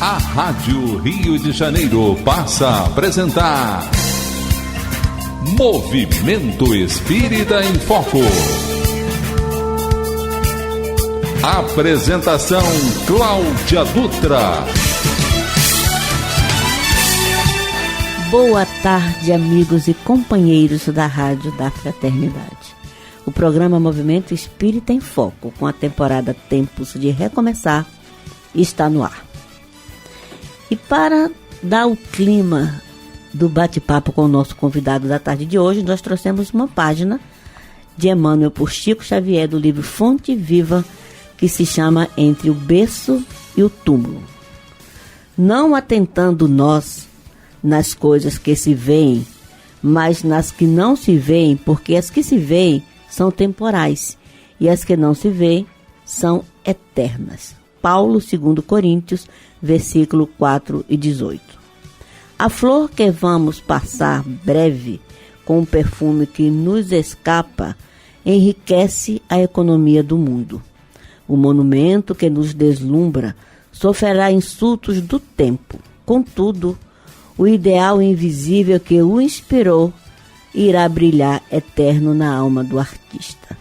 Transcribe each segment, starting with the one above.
A Rádio Rio de Janeiro passa a apresentar Movimento Espírita em Foco. Apresentação Cláudia Dutra. Boa tarde, amigos e companheiros da Rádio da Fraternidade. O programa Movimento Espírita em Foco, com a temporada Tempos de Recomeçar, está no ar. E para dar o clima do bate-papo com o nosso convidado da tarde de hoje, nós trouxemos uma página de Emmanuel por Chico Xavier, do livro Fonte Viva, que se chama Entre o Berço e o Túmulo. Não atentando nós nas coisas que se veem, mas nas que não se veem, porque as que se veem são temporais e as que não se veem são eternas. Paulo, 2 Coríntios, versículo 4 e 18. A flor que vamos passar breve, com o perfume que nos escapa, enriquece a economia do mundo. O monumento que nos deslumbra sofrerá insultos do tempo. Contudo, o ideal invisível que o inspirou irá brilhar eterno na alma do artista.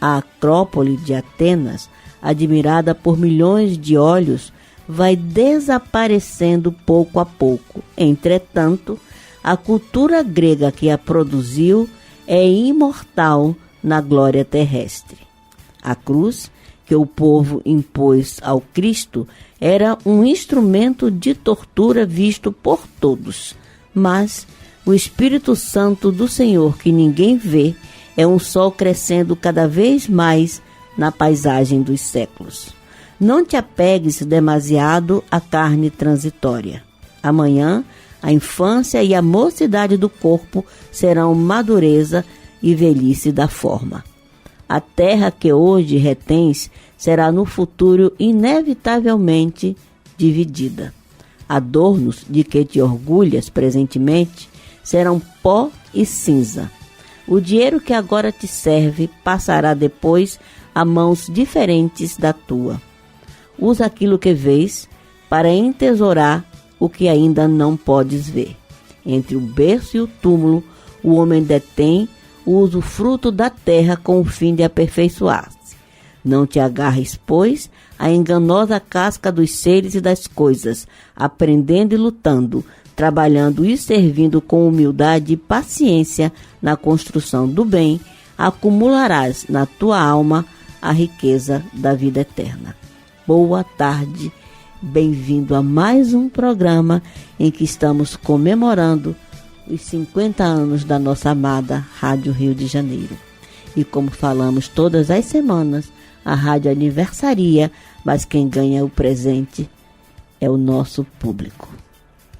A Acrópole de Atenas, admirada por milhões de olhos, vai desaparecendo pouco a pouco. Entretanto, a cultura grega que a produziu é imortal na glória terrestre. A cruz que o povo impôs ao Cristo era um instrumento de tortura visto por todos, mas o Espírito Santo do Senhor, que ninguém vê, é um sol crescendo cada vez mais na paisagem dos séculos. Não te apegues demasiado à carne transitória. Amanhã, a infância e a mocidade do corpo serão madureza e velhice da forma. A terra que hoje retens será no futuro inevitavelmente dividida. Adornos de que te orgulhas presentemente serão pó e cinza. O dinheiro que agora te serve passará depois a mãos diferentes da tua. Usa aquilo que vês para entesourar o que ainda não podes ver. Entre o berço e o túmulo, o homem detém o usufruto da terra com o fim de aperfeiçoar-se. Não te agarres, pois, à enganosa casca dos seres e das coisas, aprendendo e lutando, trabalhando e servindo com humildade e paciência na construção do bem, acumularás na tua alma a riqueza da vida eterna. Boa tarde, bem-vindo a mais um programa em que estamos comemorando os 50 anos da nossa amada Rádio Rio de Janeiro. E como falamos todas as semanas, a rádio aniversaria, mas quem ganha o presente é o nosso público.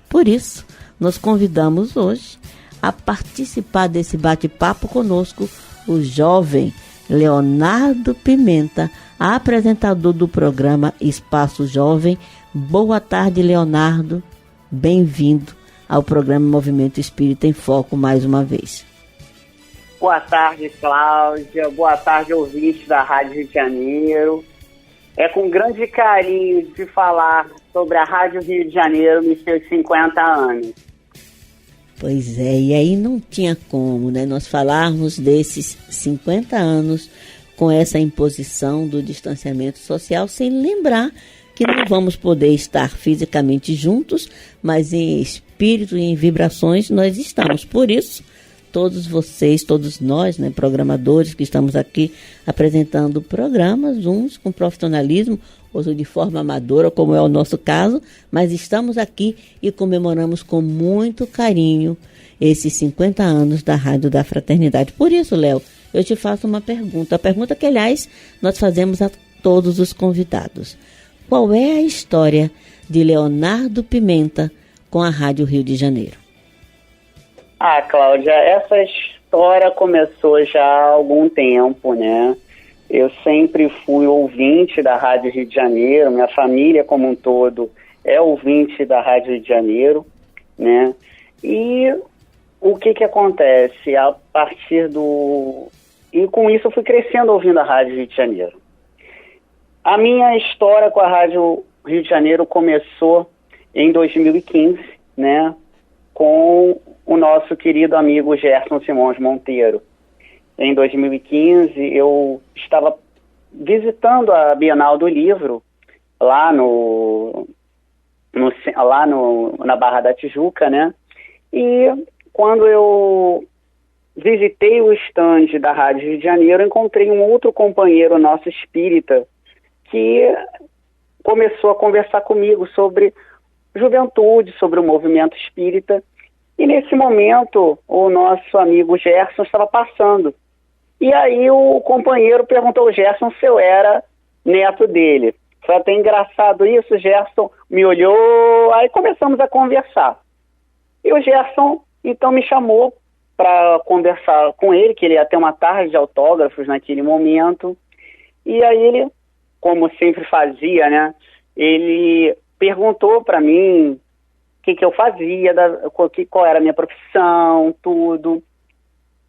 Por isso, nós convidamos hoje a participar desse bate-papo conosco o jovem Leonardo Pimenta, apresentador do programa Espaço Jovem. Boa tarde, Leonardo. Bem-vindo ao programa Movimento Espírita em Foco mais uma vez. Boa tarde, Cláudia. Boa tarde, ouvintes da Rádio Rio de Janeiro. É com grande carinho de falar sobre a Rádio Rio de Janeiro nos seus 50 anos. Pois é, e aí não tinha como, né, nós falarmos desses 50 anos com essa imposição do distanciamento social sem lembrar que não vamos poder estar fisicamente juntos, mas em espírito e em vibrações nós estamos. Por isso, todos vocês, todos nós, né, programadores que estamos aqui apresentando programas, uns com profissionalismo, outros de forma amadora, como é o nosso caso, mas estamos aqui e comemoramos com muito carinho esses 50 anos da Rádio da Fraternidade. Por isso, Léo, eu te faço uma pergunta, a pergunta que, aliás, nós fazemos a todos os convidados. Qual é a história de Leonardo Pimenta com a Rádio Rio de Janeiro? Cláudia, essa história começou já há algum tempo, né? Eu sempre fui ouvinte da Rádio Rio de Janeiro, minha família como um todo é ouvinte da Rádio Rio de Janeiro, né? E o que acontece? A partir do... E com isso eu fui crescendo ouvindo a Rádio Rio de Janeiro. A minha história com a Rádio Rio de Janeiro começou em 2015, né, com o nosso querido amigo Gerson Simões Monteiro. Em 2015, eu estava visitando a Bienal do Livro, lá na Barra da Tijuca, né? E quando eu visitei o estande da Rádio Rio de Janeiro, encontrei um outro companheiro nosso espírita que começou a conversar comigo sobre juventude, sobre o movimento espírita. E nesse momento, o nosso amigo Gerson estava passando. E aí o companheiro perguntou ao Gerson se eu era neto dele. Foi até engraçado isso, o Gerson me olhou, aí começamos a conversar. E o Gerson, então, me chamou para conversar com ele, que ele ia ter uma tarde de autógrafos naquele momento. E aí ele, como sempre fazia, né, ele perguntou para mim o que eu fazia, qual era a minha profissão, tudo.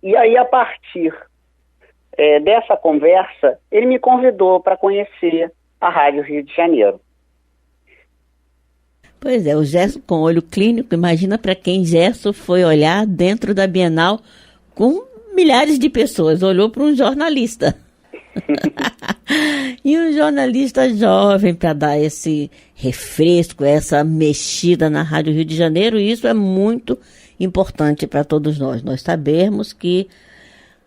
E aí, a partir dessa conversa, ele me convidou para conhecer a Rádio Rio de Janeiro. Pois é, o Gerson com olho clínico, imagina para quem Gerson foi olhar dentro da Bienal com milhares de pessoas, olhou para um jornalista. E um jornalista jovem para dar esse refresco, essa mexida na Rádio Rio de Janeiro, e isso é muito importante para todos nós. Nós sabemos que,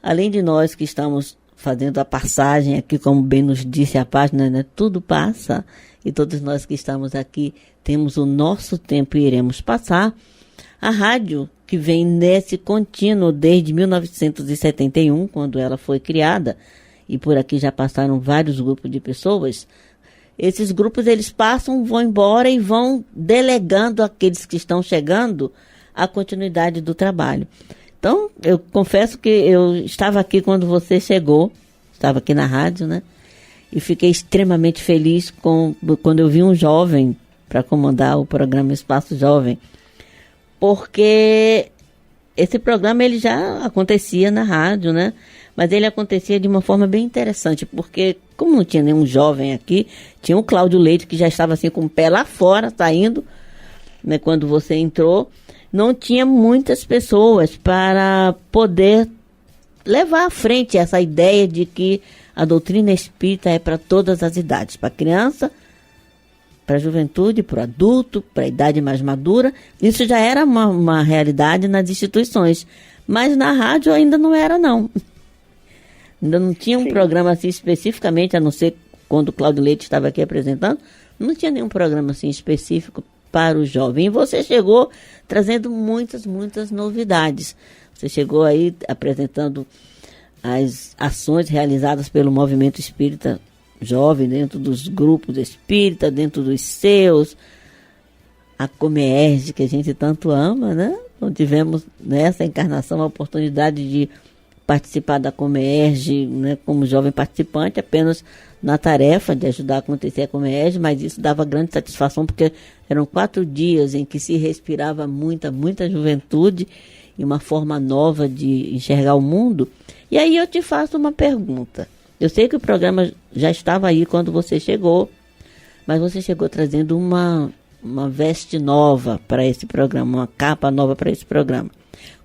além de nós que estamos fazendo a passagem aqui, como bem nos disse a página, né, tudo passa, e todos nós que estamos aqui temos o nosso tempo e iremos passar. A rádio, que vem nesse contínuo desde 1971, quando ela foi criada, e por aqui já passaram vários grupos de pessoas, esses grupos eles passam, vão embora e vão delegando àqueles que estão chegando a continuidade do trabalho. Então, eu confesso que eu estava aqui quando você chegou, estava aqui na rádio, né? E fiquei extremamente feliz quando eu vi um jovem para comandar o programa Espaço Jovem, porque esse programa ele já acontecia na rádio, né? Mas ele acontecia de uma forma bem interessante, porque como não tinha nenhum jovem aqui, tinha o Cláudio Leite, que já estava assim com o pé lá fora, saindo, né, quando você entrou. Não tinha muitas pessoas para poder levar à frente essa ideia de que a doutrina espírita é para todas as idades, para a criança, para a juventude, para o adulto, para a idade mais madura. Isso já era uma realidade nas instituições, mas na rádio ainda não era, não. Ainda não tinha um programa assim especificamente, a não ser quando o Cláudio Leite estava aqui apresentando, não tinha nenhum programa assim específico para o jovem. E você chegou trazendo muitas novidades. Você chegou aí apresentando as ações realizadas pelo movimento espírita jovem, dentro dos grupos espíritas, dentro dos seus, a Comerge, que a gente tanto ama, né? Então, tivemos nessa encarnação a oportunidade de participar da Comerge, né, como jovem participante, apenas na tarefa de ajudar a acontecer a Comerge, mas isso dava grande satisfação, porque eram 4 dias em que se respirava muita juventude e uma forma nova de enxergar o mundo. E aí eu te faço uma pergunta. Eu sei que o programa já estava aí quando você chegou, mas você chegou trazendo uma veste nova para esse programa, uma capa nova para esse programa.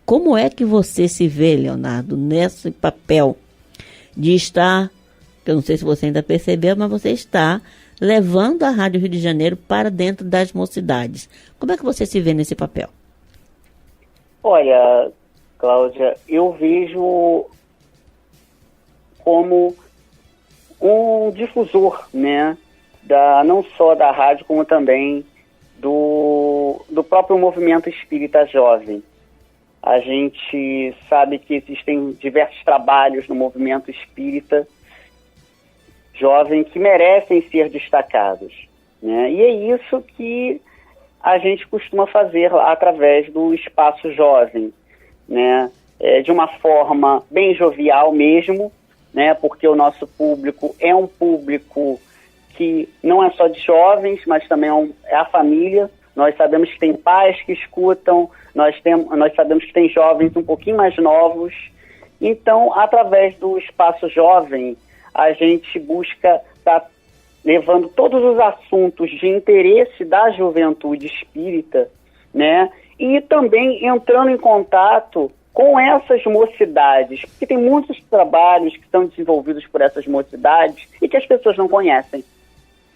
Como é que você se vê, Leonardo, nesse papel de estar, que eu não sei se você ainda percebeu, mas você está levando a Rádio Rio de Janeiro para dentro das mocidades. Como é que você se vê nesse papel? Olha, Cláudia, eu vejo como um difusor, né, não só da rádio, como também do próprio movimento espírita jovem. A gente sabe que existem diversos trabalhos no movimento espírita jovem que merecem ser destacados, né? E é isso que a gente costuma fazer através do Espaço Jovem, né? De uma forma bem jovial mesmo, né? Porque o nosso público é um público que não é só de jovens, mas também é a família. Nós sabemos que tem pais que escutam, nós sabemos que tem jovens um pouquinho mais novos. Então, através do Espaço Jovem, a gente busca estar levando todos os assuntos de interesse da juventude espírita, né? E também entrando em contato com essas mocidades, porque tem muitos trabalhos que são desenvolvidos por essas mocidades e que as pessoas não conhecem.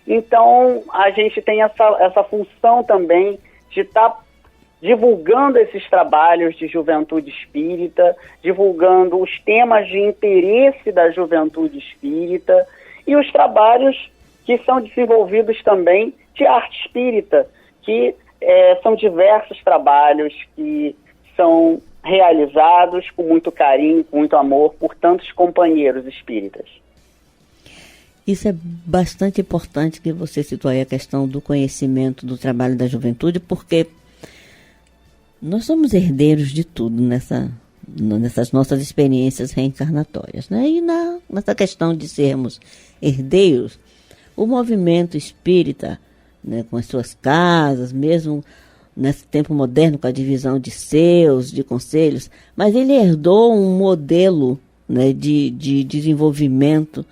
Então, a gente tem essa função também de estar divulgando esses trabalhos de juventude espírita, divulgando os temas de interesse da juventude espírita e os trabalhos que são desenvolvidos também de arte espírita, que são diversos trabalhos que são realizados com muito carinho, com muito amor por tantos companheiros espíritas. Isso é bastante importante que você citou aí a questão do conhecimento do trabalho da juventude, porque nós somos herdeiros de tudo nessas nossas experiências reencarnatórias, né? E nessa questão de sermos herdeiros, o movimento espírita, né, com as suas casas, mesmo nesse tempo moderno, com a divisão de seus, de conselhos, mas ele herdou um modelo, né, de desenvolvimento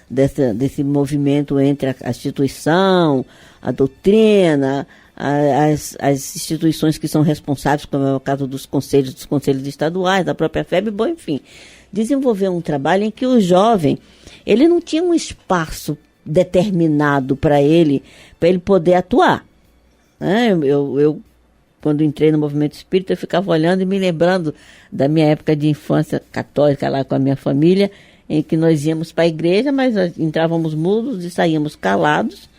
desse movimento entre a instituição, a doutrina, as instituições que são responsáveis, como é o caso dos conselhos estaduais, da própria FEB, bom, enfim, desenvolver um trabalho em que o jovem, ele não tinha um espaço determinado para ele poder atuar, né? Eu quando entrei no movimento espírita, eu ficava olhando e me lembrando da minha época de infância católica lá com a minha família, em que nós íamos para a igreja, mas nós entrávamos mudos e saíamos calados.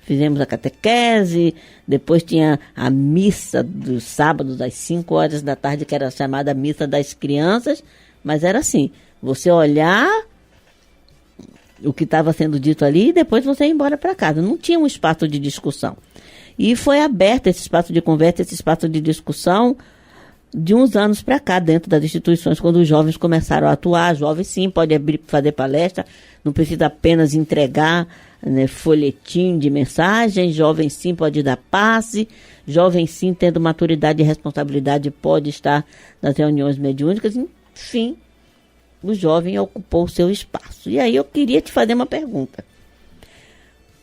Fizemos a catequese, depois tinha a missa dos sábados às 5 horas da tarde, que era chamada Missa das Crianças, mas era assim, você olhar o que estava sendo dito ali e depois você ia embora para casa. Não tinha um espaço de discussão. E foi aberto esse espaço de conversa, esse espaço de discussão, de uns anos para cá, dentro das instituições, quando os jovens começaram a atuar. Jovens, sim, pode abrir para fazer palestra, não precisa apenas entregar, né, folhetim de mensagem. Jovem, sim, pode dar passe. Jovem, sim, tendo maturidade e responsabilidade, pode estar nas reuniões mediúnicas. Enfim, o jovem ocupou o seu espaço. E aí eu queria te fazer uma pergunta.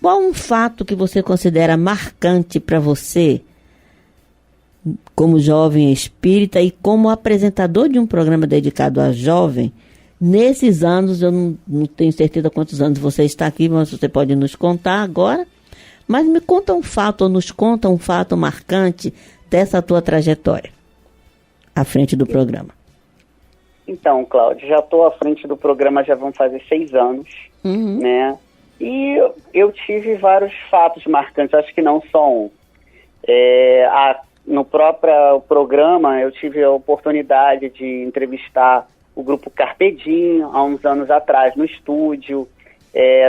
Qual um fato que você considera marcante para você, como jovem espírita e como apresentador de um programa dedicado a jovem, nesses anos? Eu não tenho certeza quantos anos você está aqui, mas você pode nos contar agora. Mas me conta um fato, ou nos conta um fato marcante dessa tua trajetória à frente do programa. Então, Cláudia, já estou à frente do programa, já vão fazer 6 anos, né? E eu tive vários fatos marcantes, acho que não só um. No próprio programa, eu tive a oportunidade de entrevistar o grupo Carpe Diem, há uns anos atrás, no estúdio.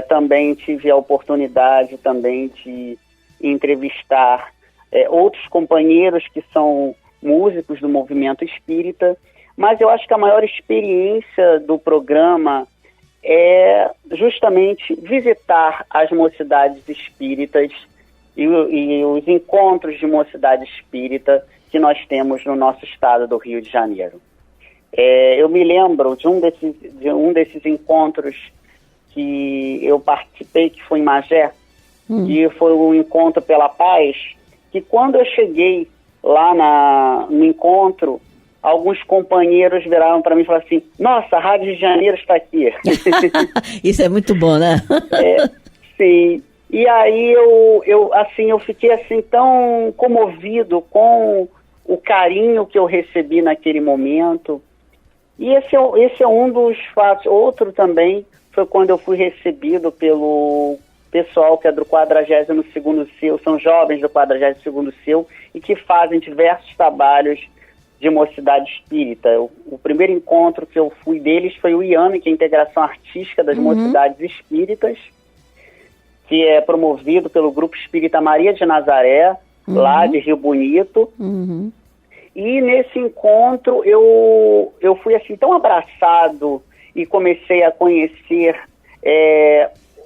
Também tive a oportunidade também de entrevistar outros companheiros que são músicos do movimento espírita. Mas eu acho que a maior experiência do programa é justamente visitar as mocidades espíritas e os encontros de mocidade espírita que nós temos no nosso estado do Rio de Janeiro. Eu me lembro de um desses encontros que eu participei, que foi em Magé, e foi um encontro pela paz, que quando eu cheguei lá no encontro, alguns companheiros viraram para mim e falaram assim: nossa, a Rádio Rio de Janeiro está aqui. Isso é muito bom, né? Sim. E aí eu fiquei assim tão comovido com o carinho que eu recebi naquele momento. E esse é um dos fatos. Outro também foi quando eu fui recebido pelo pessoal que é do 42º CEU, são jovens do 42º CEU e que fazem diversos trabalhos de mocidade espírita. O primeiro encontro que eu fui deles foi o IAME, que é a Integração Artística das Mocidades Espíritas, que é promovido pelo Grupo Espírita Maria de Nazaré, lá de Rio Bonito. E nesse encontro eu fui assim tão abraçado e comecei a conhecer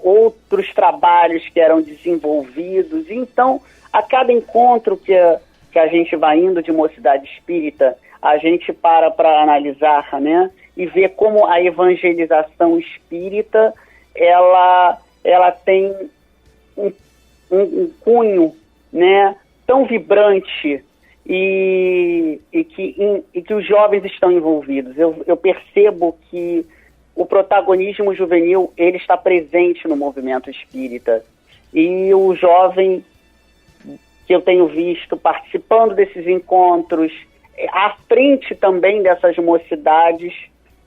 outros trabalhos que eram desenvolvidos. Então, a cada encontro que a gente vai indo de mocidade espírita, a gente para analisar, né, e ver como a evangelização espírita ela tem um cunho, né, tão vibrante e que os jovens estão envolvidos. Eu percebo que o protagonismo juvenil, ele está presente no movimento espírita. E o jovem que eu tenho visto participando desses encontros, à frente também dessas mocidades,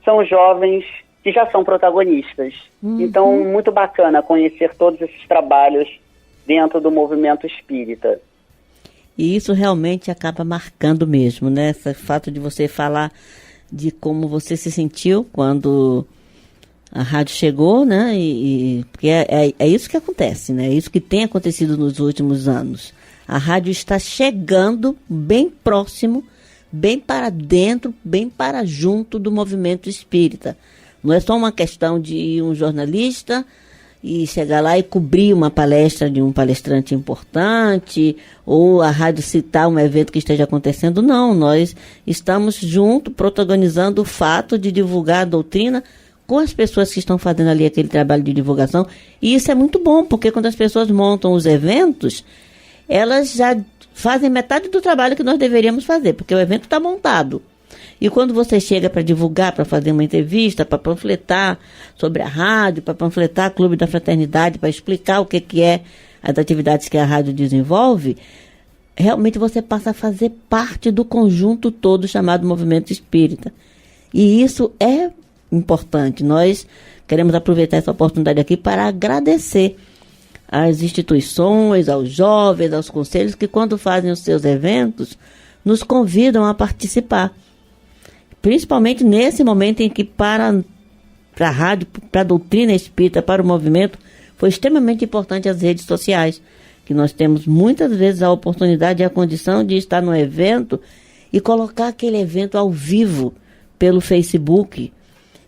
são jovens que já são protagonistas. Então, muito bacana conhecer todos esses trabalhos dentro do movimento espírita. E isso realmente acaba marcando mesmo, né? Esse fato de você falar de como você se sentiu quando a rádio chegou, né? Porque é isso que acontece, né? É isso que tem acontecido nos últimos anos. A rádio está chegando bem próximo, bem para dentro, bem para junto do movimento espírita. Não é só uma questão de ir um jornalista e chegar lá e cobrir uma palestra de um palestrante importante, ou a rádio citar um evento que esteja acontecendo. Não, nós estamos juntos, protagonizando o fato de divulgar a doutrina com as pessoas que estão fazendo ali aquele trabalho de divulgação. E isso é muito bom, porque quando as pessoas montam os eventos, elas já fazem metade do trabalho que nós deveríamos fazer, porque o evento está montado. E quando você chega para divulgar, para fazer uma entrevista, para panfletar sobre a rádio, para panfletar o Clube da Fraternidade, para explicar o que é as atividades que a rádio desenvolve, realmente você passa a fazer parte do conjunto todo chamado Movimento Espírita. E isso é importante. Nós queremos aproveitar essa oportunidade aqui para agradecer às instituições, aos jovens, aos conselhos que, quando fazem os seus eventos, nos convidam a participar. Principalmente nesse momento em que para a rádio, para a doutrina espírita, para o movimento, foi extremamente importante as redes sociais, que nós temos muitas vezes a oportunidade e a condição de estar no evento e colocar aquele evento ao vivo pelo Facebook,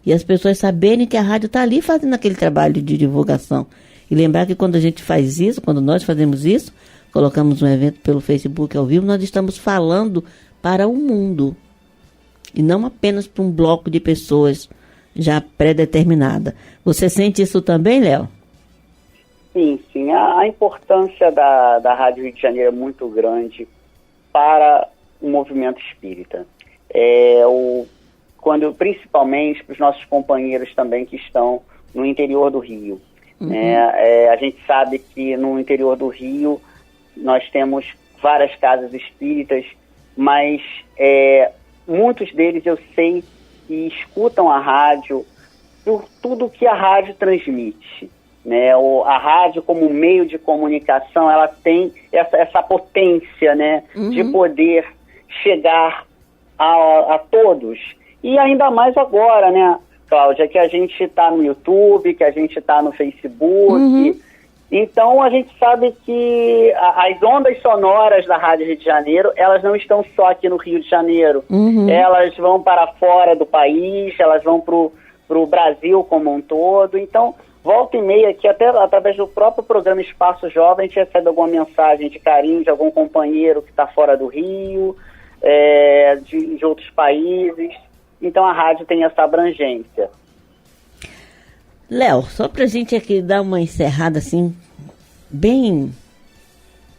e as pessoas saberem que a rádio está ali fazendo aquele trabalho de divulgação. E lembrar que quando a gente faz isso, quando nós fazemos isso, colocamos um evento pelo Facebook ao vivo, nós estamos falando para o mundo. E não apenas para um bloco de pessoas já pré-determinada. Você sente isso também, Léo? Sim. A importância da Rádio Rio de Janeiro é muito grande para o movimento espírita. Principalmente para os nossos companheiros também que estão no interior do Rio. A gente sabe que no interior do Rio nós temos várias casas espíritas, mas muitos deles eu sei que escutam a rádio por tudo que a rádio transmite, né? A rádio, como meio de comunicação, ela tem essa potência, né? De poder chegar a todos. E ainda mais agora, né, Cláudia, que a gente está no YouTube, que a gente está no Facebook. Então a gente sabe que as ondas sonoras da Rádio Rio de Janeiro, elas não estão só aqui no Rio de Janeiro. Elas vão para fora do país, elas vão para o Brasil como um todo. Então, volta e meia aqui, até através do próprio programa Espaço Jovem, a gente recebe alguma mensagem de carinho de algum companheiro que está fora do Rio, de outros países. Então a rádio tem essa abrangência. Léo, só pra gente aqui dar uma encerrada assim, bem,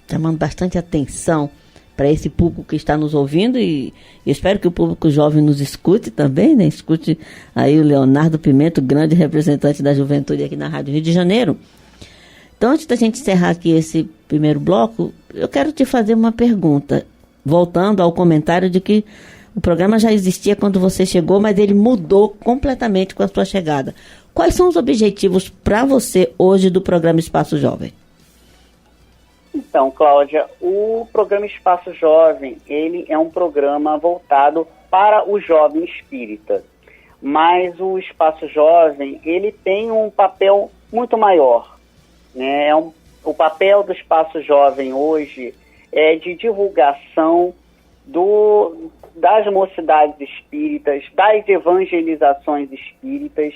chamando bastante atenção para esse público que está nos ouvindo, e espero que o público jovem nos escute também, né? Escute aí o Leonardo Pimenta, grande representante da juventude aqui na Rádio Rio de Janeiro. Então, antes da gente encerrar aqui esse primeiro bloco, eu quero te fazer uma pergunta, voltando ao comentário de que o programa já existia quando você chegou, mas ele mudou completamente com a sua chegada. Quais são os objetivos para você hoje do programa Espaço Jovem? Então, Cláudia, o programa Espaço Jovem, ele é um programa voltado para o jovem espírita. Mas o Espaço Jovem, ele tem um papel muito maior, né? O papel do Espaço Jovem hoje é de divulgação das mocidades espíritas, das evangelizações espíritas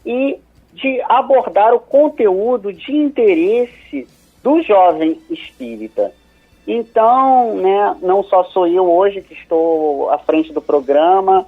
e de abordar o conteúdo de interesse do jovem espírita. Então, né, não só sou eu hoje que estou à frente do programa,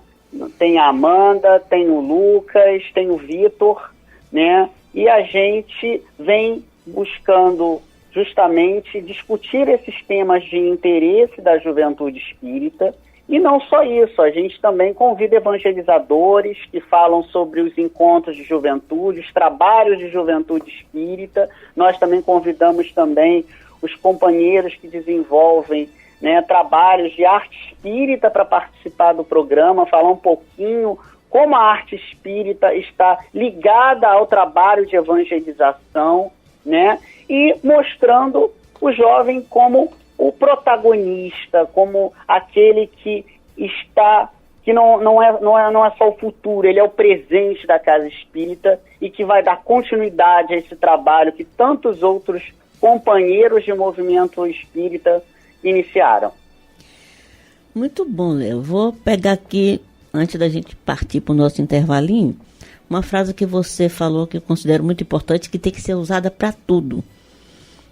tem a Amanda, tem o Lucas, tem o Vitor, né, e a gente vem buscando justamente discutir esses temas de interesse da juventude espírita. E não só isso, a gente também convida evangelizadores que falam sobre os encontros de juventude, os trabalhos de juventude espírita. Nós também convidamos também os companheiros que desenvolvem, né, trabalhos de arte espírita para participar do programa, falar um pouquinho como a arte espírita está ligada ao trabalho de evangelização, né, e mostrando o jovem como o protagonista, como aquele que está, que não é só o futuro, ele é o presente da casa espírita e que vai dar continuidade a esse trabalho que tantos outros companheiros de movimento espírita iniciaram. Muito bom, Léo. Vou pegar aqui, antes da gente partir para o nosso intervalinho, uma frase que você falou que eu considero muito importante, que tem que ser usada para tudo.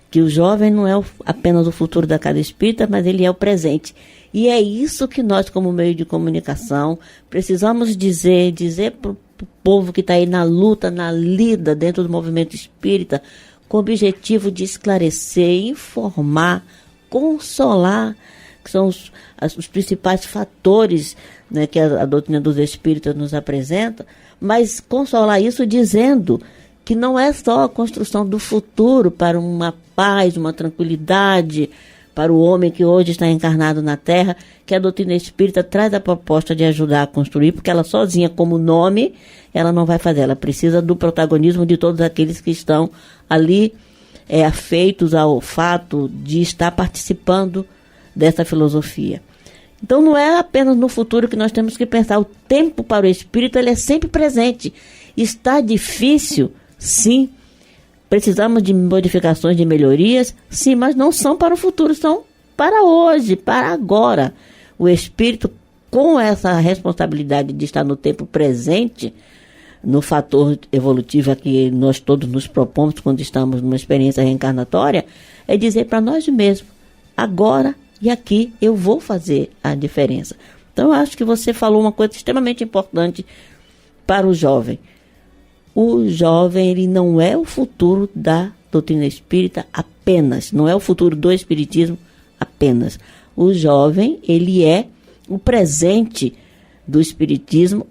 Que o jovem não é apenas o futuro da casa espírita, mas ele é o presente. E é isso que nós, como meio de comunicação, precisamos dizer para o povo que está aí na luta, na lida dentro do movimento espírita, com o objetivo de esclarecer, informar, consolar, que são os principais fatores, né, que a doutrina dos espíritas nos apresenta, mas consolar isso dizendo que não é só a construção do futuro para uma paz, uma tranquilidade para o homem que hoje está encarnado na Terra, que a doutrina espírita traz a proposta de ajudar a construir, porque ela sozinha, como nome, ela não vai fazer. Ela precisa do protagonismo de todos aqueles que estão ali afeitos ao fato de estar participando dessa filosofia. Então não é apenas no futuro que nós temos que pensar. O tempo para o espírito, ele é sempre presente. Está difícil, sim. Precisamos de modificações, de melhorias, sim, mas não são para o futuro, são para hoje, para agora. O espírito, com essa responsabilidade de estar no tempo presente, no fator evolutivo a que nós todos nos propomos quando estamos numa experiência reencarnatória, é dizer para nós mesmos, agora e aqui eu vou fazer a diferença. Então eu acho que você falou uma coisa extremamente importante para o jovem. O jovem, ele não é o futuro da doutrina espírita apenas, não é o futuro do espiritismo apenas. O jovem, ele é o presente do espiritismo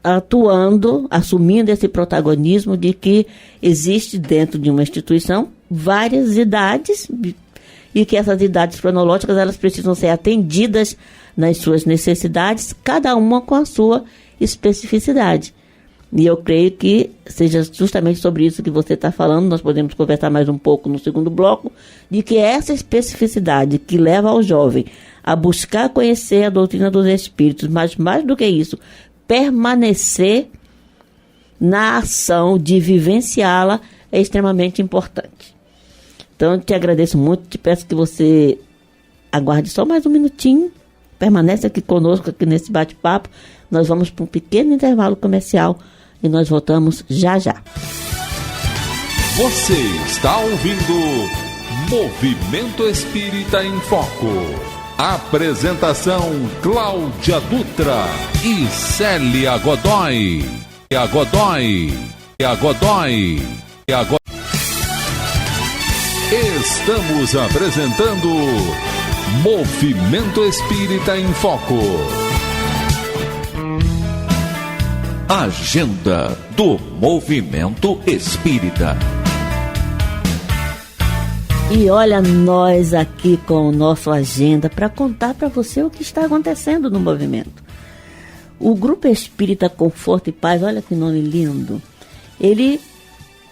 atuando, assumindo esse protagonismo de que existe dentro de uma instituição várias idades e que essas idades cronológicas, elas precisam ser atendidas nas suas necessidades, cada uma com a sua especificidade. E eu creio que seja justamente sobre isso que você está falando. Nós podemos conversar mais um pouco no segundo bloco, de que essa especificidade que leva ao jovem a buscar conhecer a doutrina dos espíritos, mas mais do que isso, permanecer na ação de vivenciá-la, é extremamente importante. Então eu te agradeço muito, te peço que você aguarde só mais um minutinho, permanece aqui conosco, aqui nesse bate-papo. Nós vamos para um pequeno intervalo comercial e nós voltamos já já. Você está ouvindo Movimento Espírita em Foco. Apresentação Cláudia Dutra e Célia Godoy. Estamos apresentando Movimento Espírita em Foco. Agenda do Movimento Espírita. E olha nós aqui com o nosso agenda para contar para você o que está acontecendo no movimento. O Grupo Espírita Conforto e Paz, olha que nome lindo, ele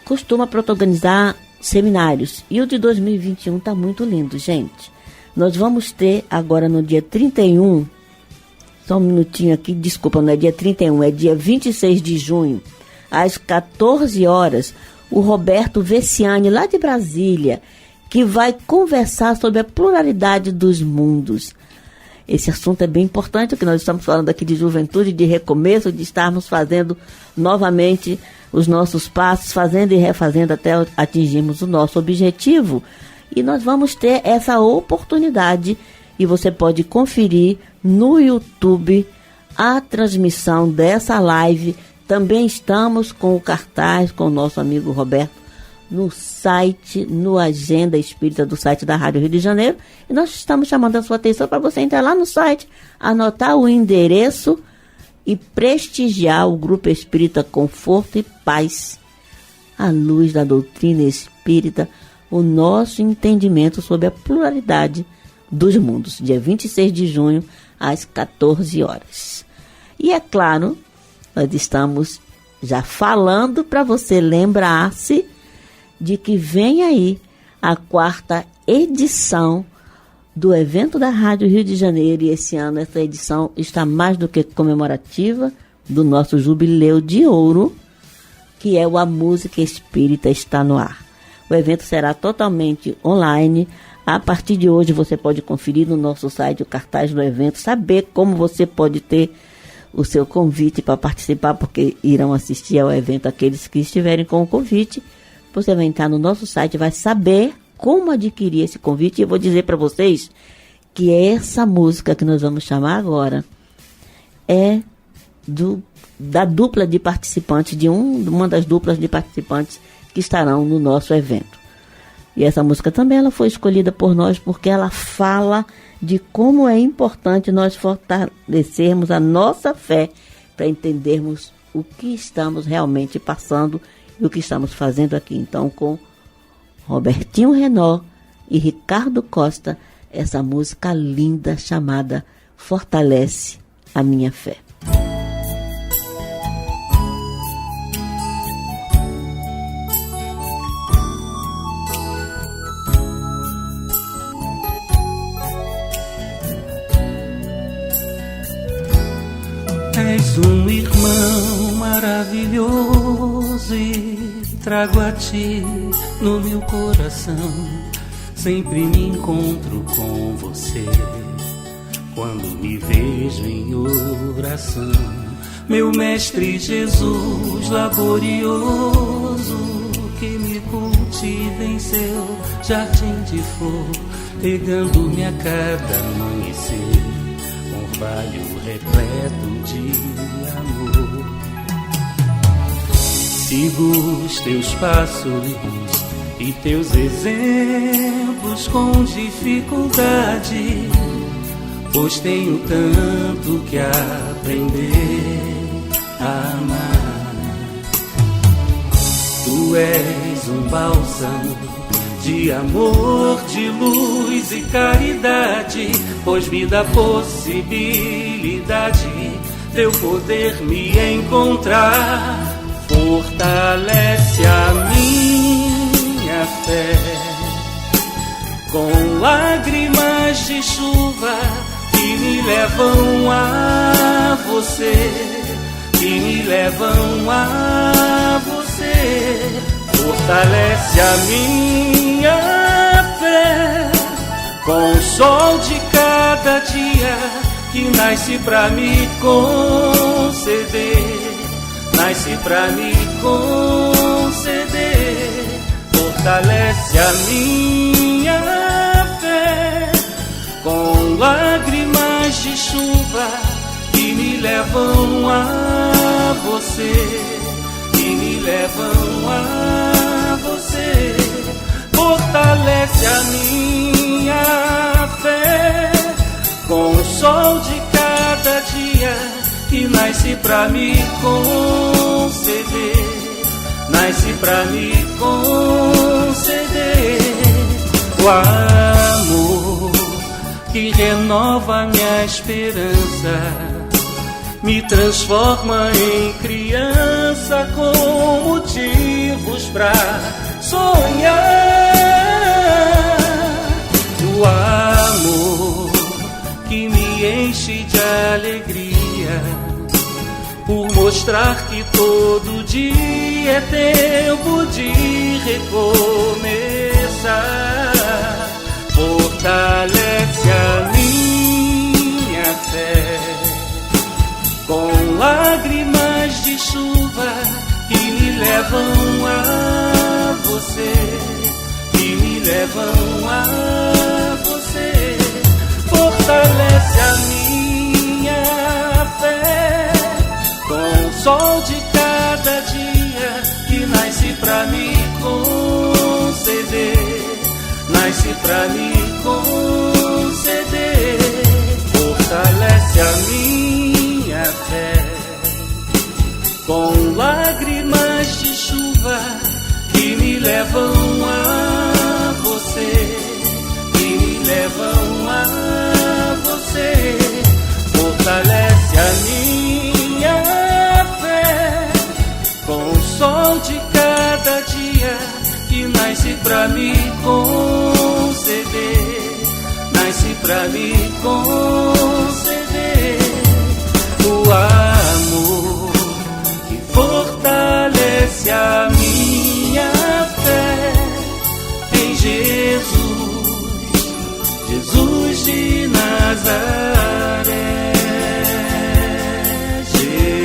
costuma protagonizar seminários e o de 2021 está muito lindo, gente. Nós vamos ter agora no dia 31, só um minutinho aqui, desculpa, não é dia 31, é dia 26 de junho, às 14 horas, o Roberto Vessiani, lá de Brasília, que vai conversar sobre a pluralidade dos mundos. Esse assunto é bem importante, porque nós estamos falando aqui de juventude, de recomeço, de estarmos fazendo novamente os nossos passos, fazendo e refazendo até atingirmos o nosso objetivo. E nós vamos ter essa oportunidade e você pode conferir no YouTube a transmissão dessa live. Também estamos com o cartaz com o nosso amigo Roberto no site, no Agenda Espírita do site da Rádio Rio de Janeiro. E nós estamos chamando a sua atenção para você entrar lá no site, anotar o endereço e prestigiar o Grupo Espírita Conforto e Paz, à luz da doutrina espírita, o nosso entendimento sobre a pluralidade dos mundos, dia 26 de junho, às 14 horas. E é claro, nós estamos já falando para você lembrar-se de que vem aí a 4ª edição do evento da Rádio Rio de Janeiro, e esse ano essa edição está mais do que comemorativa do nosso jubileu de ouro, que é o A Música Espírita Está no Ar. O evento será totalmente online. A partir de hoje você pode conferir no nosso site o cartaz do evento, saber como você pode ter o seu convite para participar, porque irão assistir ao evento aqueles que estiverem com o convite. Você vai entrar no nosso site, vai saber como adquirir esse convite. E eu vou dizer para vocês que essa música que nós vamos chamar agora é da dupla de participantes, de uma das duplas de participantes que estarão no nosso evento. E essa música também ela foi escolhida por nós porque ela fala de como é importante nós fortalecermos a nossa fé para entendermos o que estamos realmente passando e o que estamos fazendo aqui. Então, com Robertinho Renó e Ricardo Costa, essa música linda chamada Fortalece a Minha Fé. És um irmão maravilhoso e trago a ti no meu coração. Sempre me encontro com você quando me vejo em oração. Meu mestre Jesus laborioso, que me cultiva em seu jardim de flor, regando-me a cada amanhecer, orvalho repleto de amor. Sigo os teus passos e teus exemplos com dificuldade, pois tenho tanto que aprender a amar. Tu és um bálsamo de amor, de luz e caridade, pois me dá possibilidade de eu poder me encontrar. Fortalece a minha fé com lágrimas de chuva que me levam a você, que me levam a você. Fortalece a minha fé com o sol de cada dia que nasce pra me conceder, nasce pra me conceder. Fortalece a minha fé com lágrimas de chuva que me levam a você, que me levam a você. Fortalece a minha fé com o sol de cada dia que nasce pra me conceder, nasce pra me conceder. O amor que renova minha esperança, me transforma em criança com motivos pra sonhar. O amor que me enche de alegria, por mostrar que todo dia é tempo de recomeçar. Fortalece a minha fé com lágrimas de chuva que me levam a você, que me levam a você. Fortalece a minha fé com o sol de cada dia que nasce pra me conceder, nasce pra me conceder, fortalece a minha fé, com lágrimas de chuva que me levam a você, que me levam a você, fortalece a minha fé, com o sol de cada dia que nasce pra me conceder, nasce pra me conceder o amor que fortalece a minha fé em Jesus, Jesus de Nazaré, Jesus.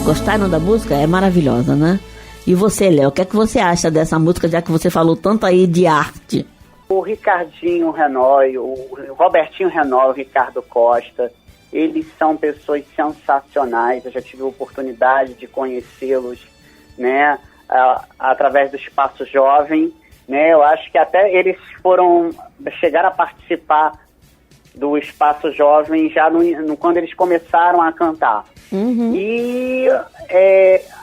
Gostaram da música? É maravilhosa, né? E você, Léo, o que é que você acha dessa música, já que você falou tanto aí de arte? O Ricardinho Renói, o Robertinho Renói, o Ricardo Costa, eles são pessoas sensacionais. Eu já tive a oportunidade de conhecê-los, né, através do Espaço Jovem, né? Eu acho que até eles chegaram a participar do Espaço Jovem já quando eles começaram a cantar. Uhum. E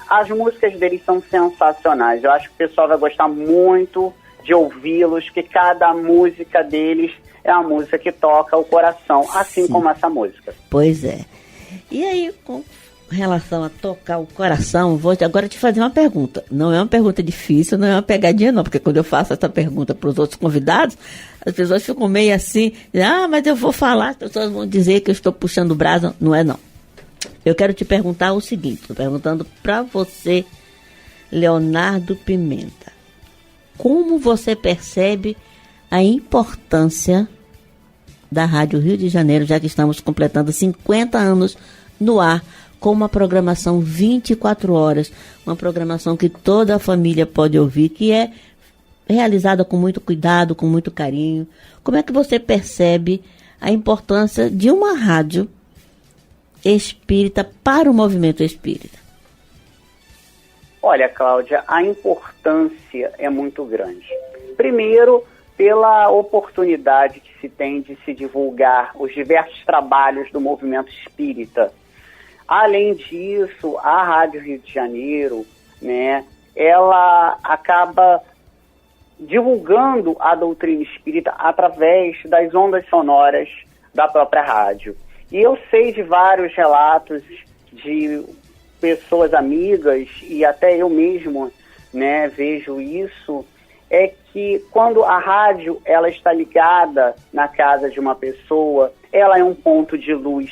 as músicas deles são sensacionais. Eu acho que o pessoal vai gostar muito de ouvi-los, que cada música deles é uma música que toca o coração, assim Sim. como essa música. Pois é. E aí, com relação a tocar o coração, vou agora te fazer uma pergunta. Não é uma pergunta difícil, não é uma pegadinha não, porque quando eu faço essa pergunta para os outros convidados, as pessoas ficam meio assim, mas eu vou falar, as pessoas vão dizer que eu estou puxando o braço. Não é não. Eu quero te perguntar o seguinte, estou perguntando para você, Leonardo Pimenta. Como você percebe a importância da Rádio Rio de Janeiro, já que estamos completando 50 anos no ar, com uma programação 24 horas, uma programação que toda a família pode ouvir, que é realizada com muito cuidado, com muito carinho. Como é que você percebe a importância de uma rádio espírita para o movimento espírita? Olha, Cláudia, a importância é muito grande. Primeiro, pela oportunidade que se tem de se divulgar os diversos trabalhos do movimento espírita. Além disso, a Rádio Rio de Janeiro, né, ela acaba divulgando a doutrina espírita através das ondas sonoras da própria rádio. E eu sei de vários relatos de pessoas amigas, e até eu mesmo, né, vejo isso, é que quando a rádio ela está ligada na casa de uma pessoa, ela é um ponto de luz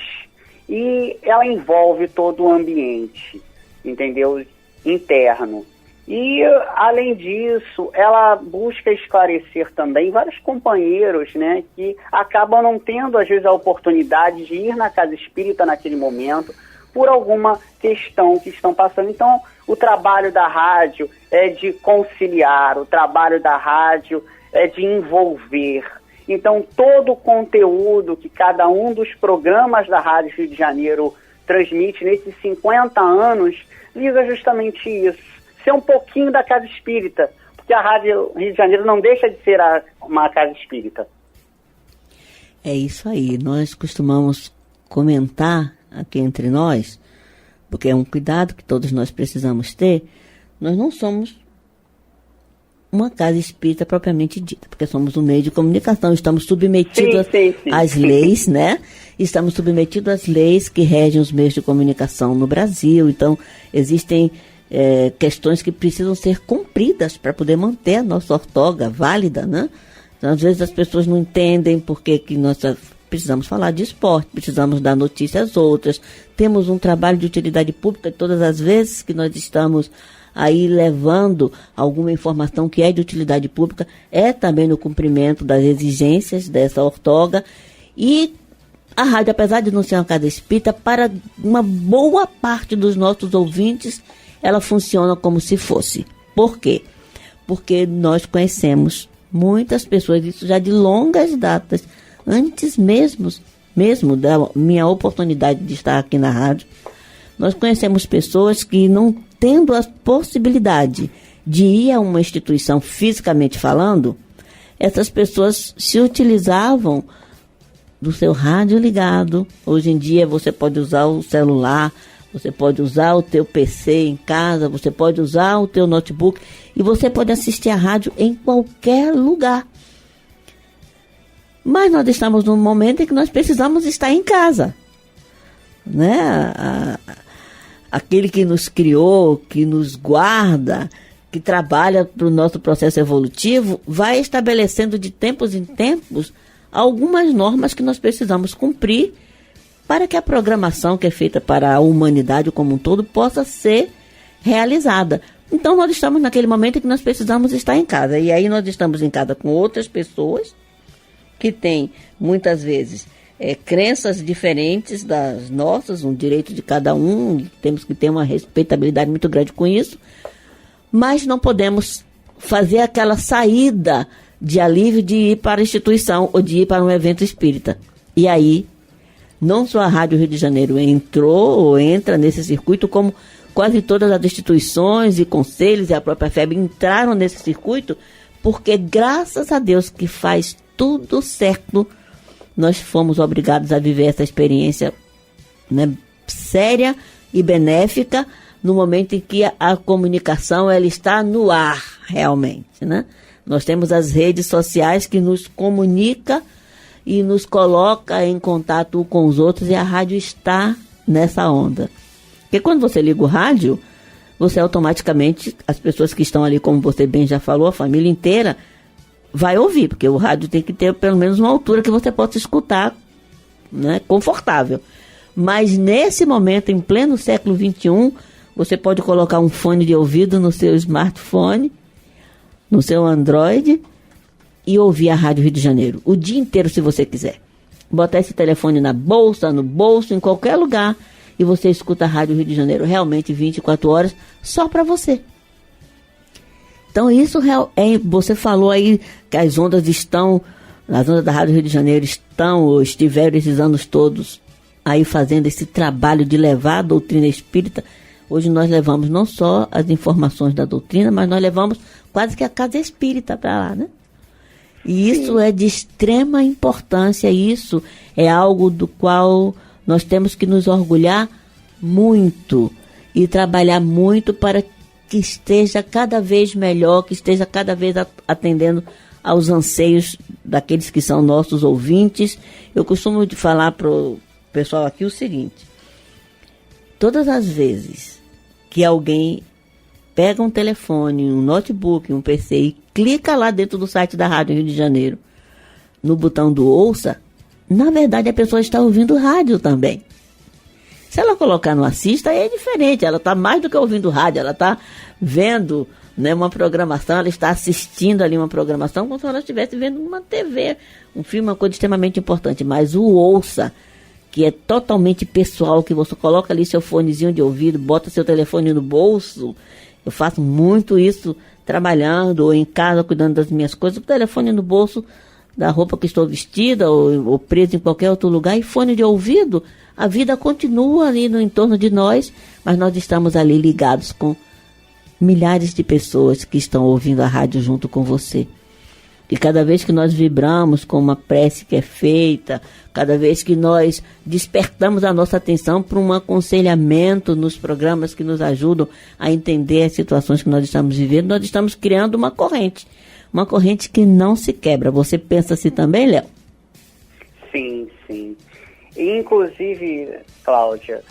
e ela envolve todo o ambiente, entendeu? Interno. E, além disso, ela busca esclarecer também vários companheiros, né, que acabam não tendo, às vezes, a oportunidade de ir na casa espírita naquele momento, por alguma questão que estão passando. Então, o trabalho da rádio é de conciliar, o trabalho da rádio é de envolver. Então, todo o conteúdo que cada um dos programas da Rádio Rio de Janeiro transmite nesses 50 anos, visa justamente isso. Ser um pouquinho da casa espírita, porque a Rádio Rio de Janeiro não deixa de ser uma casa espírita. É isso aí. Nós costumamos comentar aqui entre nós, porque é um cuidado que todos nós precisamos ter. Nós não somos uma casa espírita propriamente dita, porque somos um meio de comunicação, estamos submetidos às leis, né? Estamos submetidos às leis que regem os meios de comunicação no Brasil. Então, existem questões que precisam ser cumpridas para poder manter a nossa ortoga válida, né? Então, às vezes as pessoas não entendem por que nós precisamos falar de esporte, precisamos dar notícias outras, temos um trabalho de utilidade pública, todas as vezes que nós estamos aí levando alguma informação que é de utilidade pública, é também no cumprimento das exigências dessa ortoga. E a rádio, apesar de não ser uma casa espírita, para uma boa parte dos nossos ouvintes, ela funciona como se fosse. Por quê? Porque nós conhecemos muitas pessoas, isso já de longas datas, antes mesmo da minha oportunidade de estar aqui na rádio, nós conhecemos pessoas que não tendo a possibilidade de ir a uma instituição fisicamente falando, essas pessoas se utilizavam do seu rádio ligado. Hoje em dia você pode usar o celular, você pode usar o teu PC em casa, você pode usar o teu notebook e você pode assistir a rádio em qualquer lugar. Mas nós estamos num momento em que nós precisamos estar em casa, né? Aquele que nos criou, que nos guarda, que trabalha para o nosso processo evolutivo, vai estabelecendo de tempos em tempos algumas normas que nós precisamos cumprir para que a programação que é feita para a humanidade como um todo possa ser realizada. Então nós estamos naquele momento em que nós precisamos estar em casa. E aí nós estamos em casa com outras pessoas que têm, muitas vezes, crenças diferentes das nossas, um direito de cada um, temos que ter uma respeitabilidade muito grande com isso, mas não podemos fazer aquela saída de alívio de ir para a instituição ou de ir para um evento espírita. E aí, não só a Rádio Rio de Janeiro entrou ou entra nesse circuito, como quase todas as instituições e conselhos e a própria FEB entraram nesse circuito, porque graças a Deus que faz tudo certo, nós fomos obrigados a viver essa experiência, né, séria e benéfica, no momento em que a comunicação ela está no ar, realmente, né? Nós temos as redes sociais que nos comunica e nos coloca em contato com os outros, e a rádio está nessa onda. Porque quando você liga o rádio, você automaticamente, as pessoas que estão ali, como você bem já falou, a família inteira, vai ouvir, porque o rádio tem que ter pelo menos uma altura que você possa escutar, né, confortável. Mas nesse momento, em pleno século XXI, você pode colocar um fone de ouvido no seu smartphone, no seu Android, e ouvir a Rádio Rio de Janeiro o dia inteiro, se você quiser. Botar esse telefone na bolsa, no bolso, em qualquer lugar, e você escuta a Rádio Rio de Janeiro realmente 24 horas, só para você. Então isso você falou aí que as ondas da Rádio Rio de Janeiro estão ou estiveram esses anos todos aí fazendo esse trabalho de levar a doutrina espírita. Hoje nós levamos não só as informações da doutrina, mas nós levamos quase que a casa espírita para lá, né? E isso é de extrema importância, isso é algo do qual nós temos que nos orgulhar muito e trabalhar muito para que esteja cada vez melhor, que esteja cada vez atendendo aos anseios daqueles que são nossos ouvintes. Eu costumo falar para o pessoal aqui o seguinte: todas as vezes que alguém pega um telefone, um notebook, um PC e clica lá dentro do site da Rádio Rio de Janeiro, no botão do ouça, na verdade a pessoa está ouvindo rádio também. Se ela colocar no assista, aí é diferente, ela está mais do que ouvindo rádio, ela está vendo, né, uma programação, ela está assistindo ali uma programação como se ela estivesse vendo uma TV, um filme, uma coisa extremamente importante. Mas o ouça, que é totalmente pessoal, que você coloca ali seu fonezinho de ouvido, bota seu telefone no bolso. Eu faço muito isso trabalhando ou em casa, cuidando das minhas coisas, o telefone no bolso da roupa que estou vestida ou preso em qualquer outro lugar, e fone de ouvido. A vida continua ali no entorno de nós, mas nós estamos ali ligados com milhares de pessoas que estão ouvindo a rádio junto com você. E cada vez que nós vibramos com uma prece que é feita, cada vez que nós despertamos a nossa atenção para um aconselhamento nos programas que nos ajudam a entender as situações que nós estamos vivendo, nós estamos criando uma corrente que não se quebra. Você pensa assim também, Léo? Sim, sim. Inclusive, Cláudia,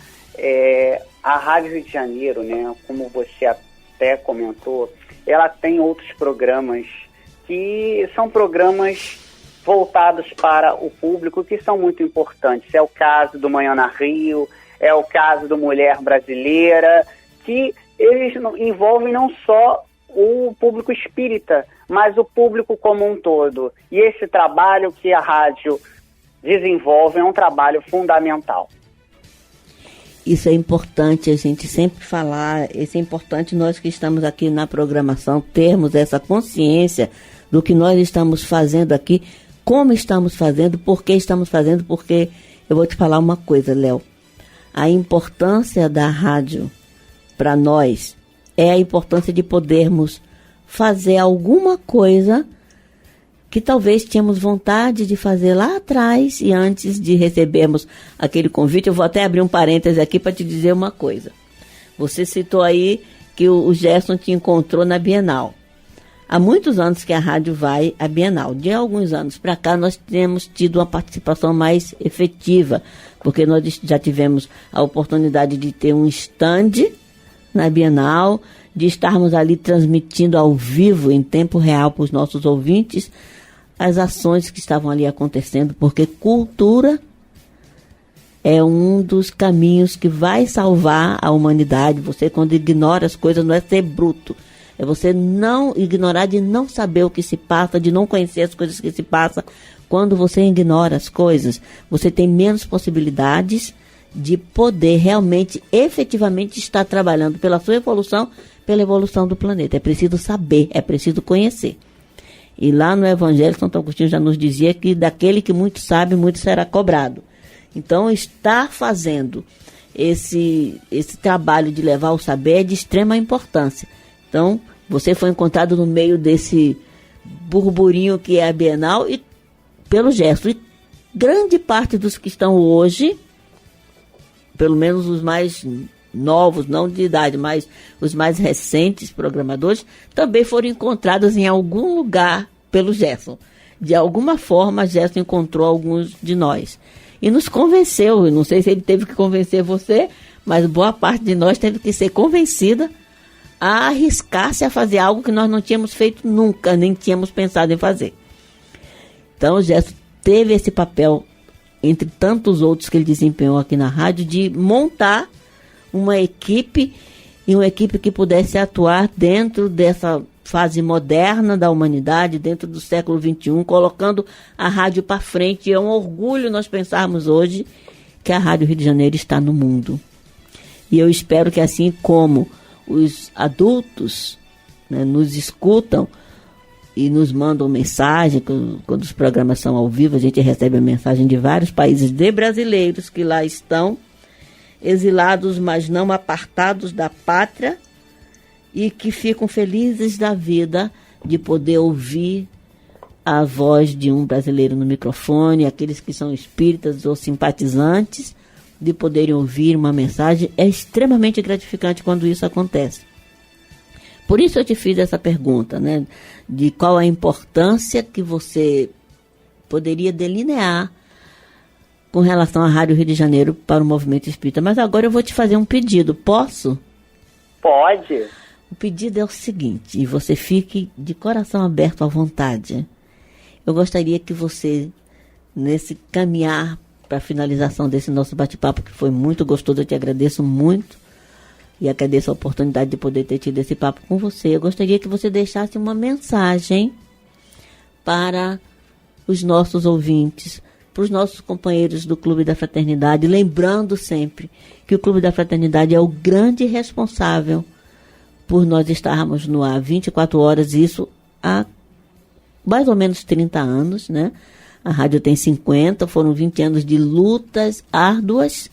a Rádio Rio de Janeiro, né, como você até comentou, ela tem outros programas que são programas voltados para o público, que são muito importantes. É o caso do Manhã na Rio, é o caso do Mulher Brasileira, que eles envolvem não só o público espírita, mas o público como um todo. E esse trabalho que a rádio desenvolve é um trabalho fundamental. Isso é importante a gente sempre falar, isso é importante nós que estamos aqui na programação termos essa consciência do que nós estamos fazendo aqui, como estamos fazendo, por que estamos fazendo, porque eu vou te falar uma coisa, Léo, a importância da rádio para nós é a importância de podermos fazer alguma coisa que talvez tínhamos vontade de fazer lá atrás, e antes de recebermos aquele convite. Eu vou até abrir um parêntese aqui para te dizer uma coisa. Você citou aí que o Gerson te encontrou na Bienal. Há muitos anos que a rádio vai à Bienal. De alguns anos para cá, nós temos tido uma participação mais efetiva, porque nós já tivemos a oportunidade de ter um stand na Bienal, de estarmos ali transmitindo ao vivo, em tempo real, para os nossos ouvintes, as ações que estavam ali acontecendo, porque cultura é um dos caminhos que vai salvar a humanidade. Você, quando ignora as coisas, não é ser bruto, é você não ignorar, de não saber o que se passa, de não conhecer as coisas que se passam. Quando você ignora as coisas, você tem menos possibilidades de poder realmente, efetivamente estar trabalhando pela sua evolução, pela evolução do planeta. É preciso saber, é preciso conhecer. E lá no Evangelho, Santo Agostinho já nos dizia que daquele que muito sabe, muito será cobrado. Então, estar fazendo esse trabalho de levar o saber é de extrema importância. Então, você foi encontrado no meio desse burburinho que é a Bienal e pelo gesto. E grande parte dos que estão hoje, pelo menos os mais novos, não de idade, mas os mais recentes programadores, também foram encontrados em algum lugar pelo Gerson. De alguma forma, Gerson encontrou alguns de nós. E nos convenceu. Eu não sei se ele teve que convencer você, mas boa parte de nós teve que ser convencida a arriscar-se a fazer algo que nós não tínhamos feito nunca, nem tínhamos pensado em fazer. Então, o Gerson teve esse papel, entre tantos outros que ele desempenhou aqui na rádio, de montar uma equipe, e uma equipe que pudesse atuar dentro dessa fase moderna da humanidade, dentro do século XXI, colocando a rádio para frente. E é um orgulho nós pensarmos hoje que a Rádio Rio de Janeiro está no mundo. E eu espero que, assim como os adultos, né, nos escutam e nos mandam mensagem, quando os programas são ao vivo, a gente recebe a mensagem de vários países, de brasileiros que lá estão, exilados, mas não apartados da pátria, e que ficam felizes da vida de poder ouvir a voz de um brasileiro no microfone, aqueles que são espíritas ou simpatizantes, de poderem ouvir uma mensagem. É extremamente gratificante quando isso acontece. Por isso eu te fiz essa pergunta, né, de qual a importância que você poderia delinear com relação à Rádio Rio de Janeiro para o movimento espírita. Mas agora eu vou te fazer um pedido. Posso? Pode. O pedido é o seguinte, e você fique de coração aberto à vontade. Eu gostaria que você, nesse caminhar para a finalização desse nosso bate-papo, que foi muito gostoso, eu te agradeço muito, e agradeço a oportunidade de poder ter tido esse papo com você. Eu gostaria que você deixasse uma mensagem para os nossos ouvintes, para os nossos companheiros do Clube da Fraternidade, lembrando sempre que o Clube da Fraternidade é o grande responsável por nós estarmos no ar 24 horas, isso há mais ou menos 30 anos, né? A rádio tem 50, foram 20 anos de lutas árduas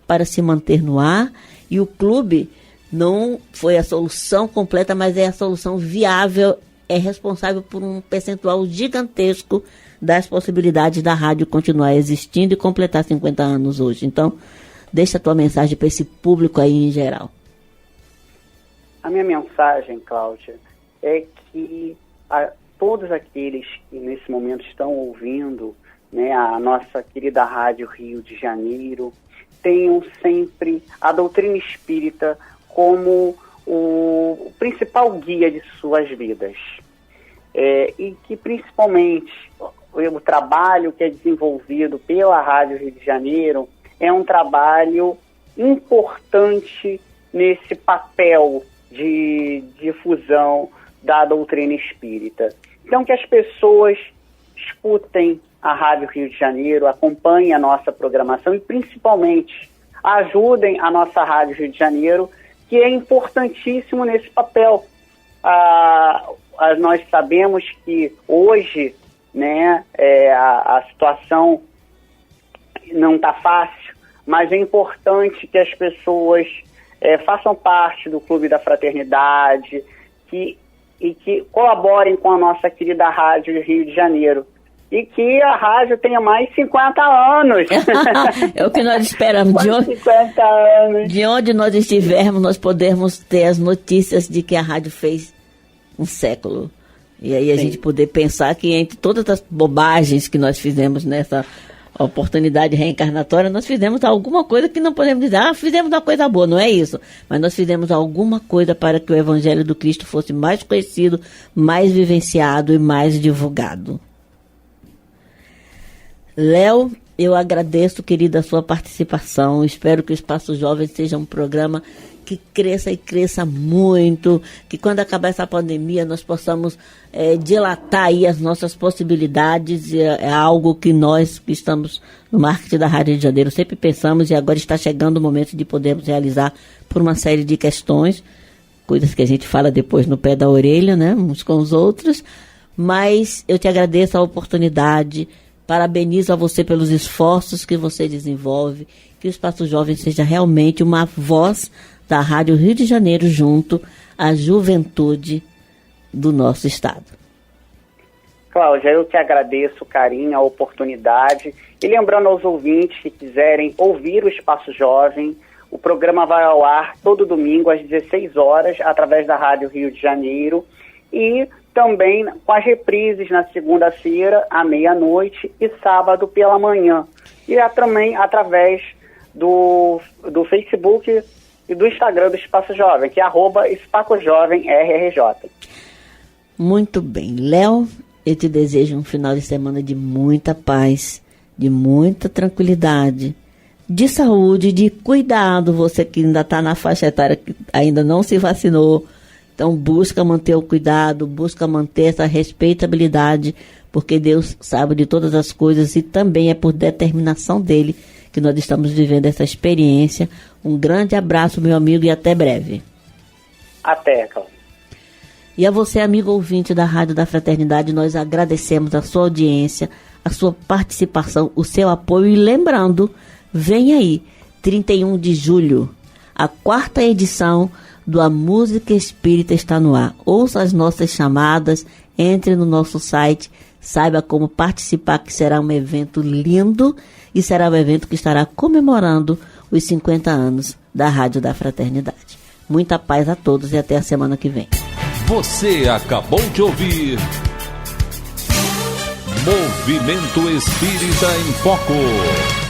para se manter no ar, e o clube não foi a solução completa, mas é a solução viável, é responsável por um percentual gigantesco das possibilidades da rádio continuar existindo e completar 50 anos hoje. Então, deixa a tua mensagem para esse público aí em geral. A minha mensagem, Cláudia, é que todos aqueles que nesse momento estão ouvindo, né, a nossa querida Rádio Rio de Janeiro, tenham sempre a doutrina espírita como o principal guia de suas vidas. E que principalmente o trabalho que é desenvolvido pela Rádio Rio de Janeiro é um trabalho importante nesse papel de difusão da doutrina espírita. Então, que as pessoas escutem a Rádio Rio de Janeiro, acompanhem a nossa programação e, principalmente, ajudem a nossa Rádio Rio de Janeiro, que é importantíssimo nesse papel. Nós sabemos que hoje, né, a situação não está fácil, mas é importante que as pessoas façam parte do Clube da Fraternidade e que colaborem com a nossa querida Rádio Rio de Janeiro. E que a rádio tenha mais 50 anos. É o que nós esperamos. Mais 50 anos. De onde nós estivermos, nós podemos ter as notícias de que a rádio fez um século. E aí a gente poder pensar que entre todas as bobagens que nós fizemos nessa oportunidade reencarnatória, nós fizemos alguma coisa que não podemos dizer, fizemos uma coisa boa, não é isso. Mas nós fizemos alguma coisa para que o Evangelho do Cristo fosse mais conhecido, mais vivenciado e mais divulgado. Léo, eu agradeço, querida, a sua participação. Espero que o Espaço Jovem seja um programa que cresça e cresça muito, que quando acabar essa pandemia nós possamos dilatar aí as nossas possibilidades. É algo que nós que estamos no marketing da Rádio Rio de Janeiro sempre pensamos, e agora está chegando o momento de podermos realizar por uma série de questões, coisas que a gente fala depois no pé da orelha, né, uns com os outros. Mas eu te agradeço a oportunidade. Parabenizo a você pelos esforços que você desenvolve, que o Espaço Jovem seja realmente uma voz da Rádio Rio de Janeiro junto à juventude do nosso estado. Cláudia, eu que agradeço o carinho, a oportunidade. E lembrando aos ouvintes que quiserem ouvir o Espaço Jovem, o programa vai ao ar todo domingo às 16 horas, através da Rádio Rio de Janeiro, e também com as reprises na segunda-feira, à meia-noite, e sábado pela manhã. E também através do Facebook e do Instagram do Espaço Jovem, que é @EspacoJovemRRJ. Muito bem. Léo, eu te desejo um final de semana de muita paz, de muita tranquilidade, de saúde, de cuidado. Você que ainda está na faixa etária, que ainda não se vacinou, então busca manter o cuidado, busca manter essa respeitabilidade, porque Deus sabe de todas as coisas e também é por determinação dele que nós estamos vivendo essa experiência. Um grande abraço, meu amigo, e até breve. Até, Cláudia. E a você, amigo ouvinte da Rádio da Fraternidade, nós agradecemos a sua audiência, a sua participação, o seu apoio. E lembrando, vem aí, 31 de julho, a 4ª edição do A Música Espírita está no ar. Ouça as nossas chamadas, entre no nosso site, saiba como participar, que será um evento lindo e será um evento que estará comemorando os 50 anos da Rádio da Fraternidade. Muita paz a todos e até a semana que vem. Você acabou de ouvir Movimento Espírita em Foco.